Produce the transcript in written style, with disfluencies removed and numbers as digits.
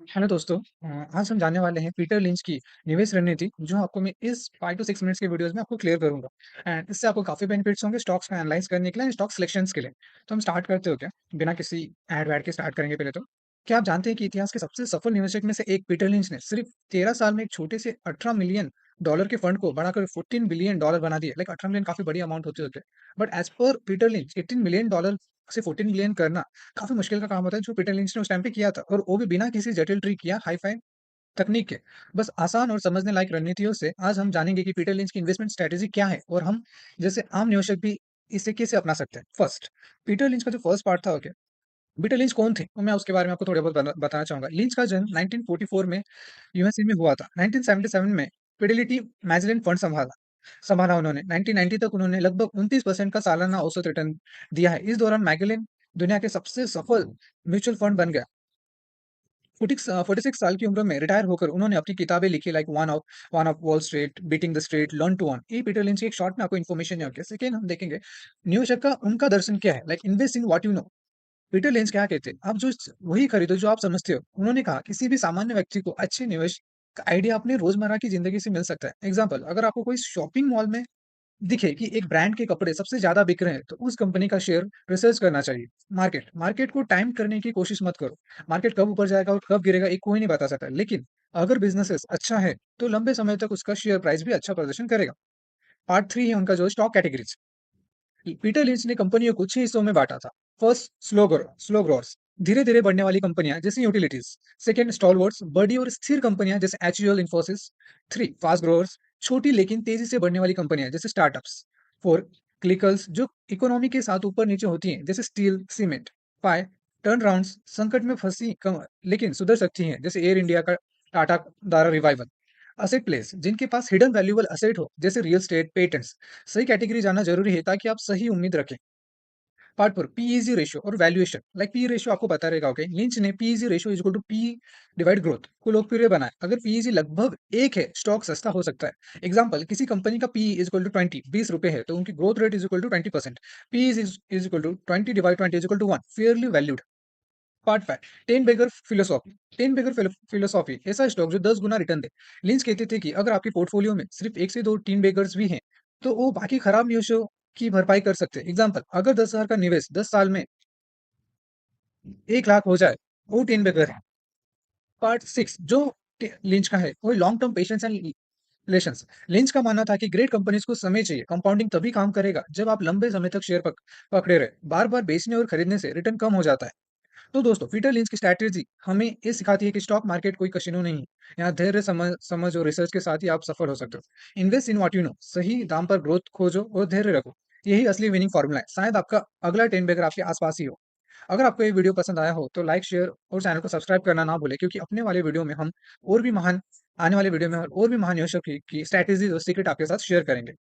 Hello दोस्तों। आज हम जानने वाले हैं पीटर लिंच की निवेश रणनीति जो आपको मैं इस 5 टू 6 मिनट्स के वीडियोस में आपको क्लियर करूंगा। एंड इससे आपको काफ़ी बेनिफिट्स होंगे स्टॉक्स को एनालाइज करने के लिए, स्टॉक सिलेक्शंस के लिए। तो हम स्टार्ट करते हो क्या बिना किसी ऐड वैड के स्टार्ट करेंगे पहले तो। क्या आप जानते हैं कि इतिहास के सबसे सफल निवेशक में से एक पीटर लिंच ने सिर्फ 13 साल में एक छोटे से 18 मिलियन डॉलर के फंड को बढ़ाकर 14 बिलियन डॉलर बना दिया। लाइक 18 मिलियन काफी बड़ी अमाउंट होते होते, but as per Peter Lynch 18 million dollar से 14 बिलियन करना काफ़ी मुश्किल का काम होता है, जो पीटर लिंच ने उस टाइम पे किया था, और वो भी बिना किसी जटिल ट्रिक या हाई-फाई तकनीक के। बस आसान और समझने लायक रणनीतियों से आज हम जानेंगे कि पीटर लिंच की इन्वेस्टमेंट स्ट्रैटेजी क्या है, और हम जैसे आम निवेशक भी इसे कैसे अपना सकते हैं। फर्स्ट, पीटर लिंच का जो फर्स्ट पार्ट था, ओके, पीटर लिंच कौन थे? तो मैं उसके बारे में आपको थोड़ा बहुत बताना चाहूँगा। लिंच का जन्म 1944 में यूएसए में हुआ था। 1977 में फिडेलिटी मैगेलिन फंड संभाला उन्होंने। 1990 तक उन्होंने लगभग 29% का सालाना औसत रिटर्न दिया है। इस दौरान मैगेलिन दुनिया के सबसे सफल म्यूचुअल फंड बन गया। 46 साल की उम्र में रिटायर होकर उन्होंने अपनी किताबें लिखी, like one of Wall Street, beating the street, learn to earn. ये पीटर लिंच की एक शॉर्ट में आपको इन्फॉर्मेशन है। सेकंड, हम देखेंगे निवेशक का उनका दर्शन क्या है, like invest in what you know. Peter lynch क्या कहते हैं, आप जो वही खरीदो जो आप समझते हो। उन्होंने कहा किसी भी सामान्य व्यक्ति को अच्छे निवेश का आइडिया अपने रोजमर्रा की जिंदगी से मिल सकता है। एग्जाम्पल, अगर आपको कोई शॉपिंग मॉल में दिखे कि एक ब्रांड के कपड़े सबसे ज़्यादा बिक रहे हैं, तो उस कंपनी का शेयर रिसर्च करना चाहिए। मार्केट को टाइम करने की कोशिश मत करो। मार्केट कब ऊपर जाएगा और कब गिरेगा, ये कोई नहीं बता सकता। लेकिन अगर बिज़नेसेस अच्छा है, तो लंबे समय तक उसका शेयर प्राइस भी अच्छा प्रदर्शन करेगा। पार्ट 3 है उनका जो स्टॉक कैटेगरीज़। पीटर लिंच ने कंपनियों को 6 हिस्सों में बाँटा था। फर्स्ट, स्लो ग्रोअर्स, धीरे-धीरे बढ़ने वाली कंपनियाँ जैसे यूटिलिटीज़। सेकंड, स्टॉलवर्ट्स, बड़ी और स्थिर कंपनियाँ जैसे एचयूएल, इन्फोसिस। 3, फास्ट ग्रोअर्स, छोटी लेकिन तेज़ी से बढ़ने वाली कंपनियाँ जैसे स्टार्टअप्स। 4, क्लिकल्स, जो इकोनॉमी के साथ ऊपर-नीचे होती हैं जैसे स्टील, सीमेंट। 5, टर्नअराउंड्स, संकट में फँसी लेकिन सुधर सकती हैं जैसे एयर इंडिया का टाटा द्वारा रिवाइवल। असेट प्लेस, जिनके पास हिडन वैल्यूएबल असेट हो जैसे रियल एस्टेट, पेटेंट्स। सही कैटेगरी जानना जरूरी है ताकि आप सही उम्मीद रखें। पार्ट 4, पीईजी रेशियो और वैल्यूएशन। लाइक पी रेशियो आपको पता रहेगा, ओके। लिंच ने PEG ratio is equal to P divide growth को लोकप्रिय बनाया। अगर पीईजी लगभग 1 है, स्टॉक सस्ता हो सकता है। एग्जांपल, किसी कंपनी का पीई इज इक्वल टू 20, 20 रुपए है, तो उनकी growth rate is equal to 20%। P is equal to 20 divide 20 is equal to 1, fairly valued. Part 5, 10 bagger philosophy. 10 bagger philosophy, ऐसा स्टॉक जो 10 गुना रिटर्न दे। लिंच कहते थे कि अगर आपके पोर्टफोलियो में सिर्फ 1 से 2 टीन बेगर्स भी हैं, तो वो बाकी खराब निवेशों की भरपाई कर सकते हैं। एग्जांपल, अगर 10,000 का निवेश 10 साल में 1 लाख हो जाए, वो टीन बेगर है। पार्ट 6 जो लिंच का है, वो long term patience and relations. Lynch का मानना था कि ग्रेट कंपनीज को समय चाहिए। कंपाउंडिंग तभी काम करेगा जब आप लंबे समय तक शेयर पकड़े रहे। बार-बार बेचने और खरीदने से रिटर्न कम हो जाता है। तो दोस्तों, पीटर लिंच की स्ट्रैटेजी हमें ये सिखाती है कि स्टॉक मार्केट कोई कसिनो नहीं है। यहाँ धैर्य, समझ और रिसर्च के साथ ही आप सफल हो सकते हो। Invest in what you know, सही दाम पर ग्रोथ खोजो और धैर्य रखो। यही असली विनिंग फॉर्मूला है। शायद आपका अगला 10 बैगर आपके आसपास ही हो। अगर आपको ये वीडियो पसंद आया हो तो लाइक, शेयर और चैनल को सब्सक्राइब करना ना भूलें, क्योंकि अपने वाले वीडियो में हम और भी महान आने वाले वीडियो में और भी महान निवेशक की स्ट्रैटेजीज और सीक्रेट आपके साथ शेयर करेंगे।